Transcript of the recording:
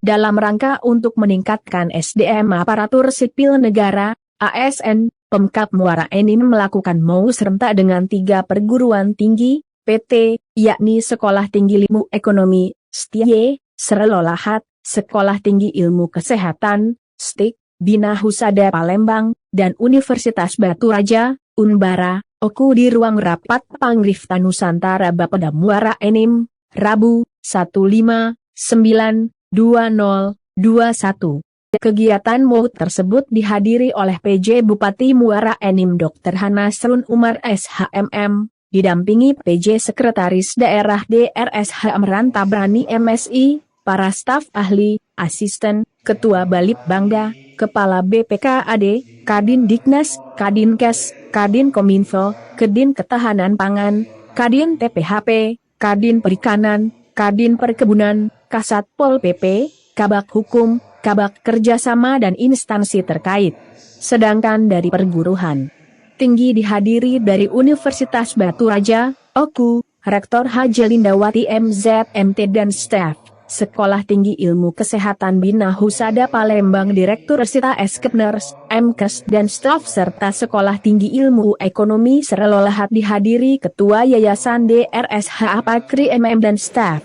dalam rangka untuk meningkatkan SDM aparatur sipil negara, ASN, Pemkab Muara Enim melakukan MOU serentak dengan 3 perguruan tinggi, PT, yakni Sekolah Tinggi Ilmu Ekonomi, STIE, Serlolahat, Sekolah Tinggi Ilmu Kesehatan, STIK, Bina Husada Palembang, dan Universitas Batu Raja, Unbara, OKU di ruang rapat Pangrifta Nusantara Bapeda Muara Enim, Rabu, 15/9/2021. Kegiatan MOU tersebut dihadiri oleh PJ Bupati Muara Enim Dr. Hanasrun Umar SHMM, didampingi PJ Sekretaris Daerah DRSH Amran Tabrani MSI, para staf ahli, asisten, ketua Balit Bangda, kepala BPKAD, Kadin Diknas, Kadinkes, Kadin Kominfo, Kedin Ketahanan Pangan, Kadin TPHP, Kadin Perikanan, Kadin Perkebunan, Kasat Pol PP, Kabak Hukum, Kabak Kerjasama dan instansi terkait. Sedangkan dari perguruan tinggi dihadiri dari Universitas Batu Raja, OKU, Rektor Haji Lindawati MZMT dan staf, Sekolah Tinggi Ilmu Kesehatan Bina Husada Palembang Direktur Sita Eskepners, MKes dan staf serta Sekolah Tinggi Ilmu Ekonomi Serlolahat dihadiri Ketua Yayasan DRSH Apakri MM dan staf.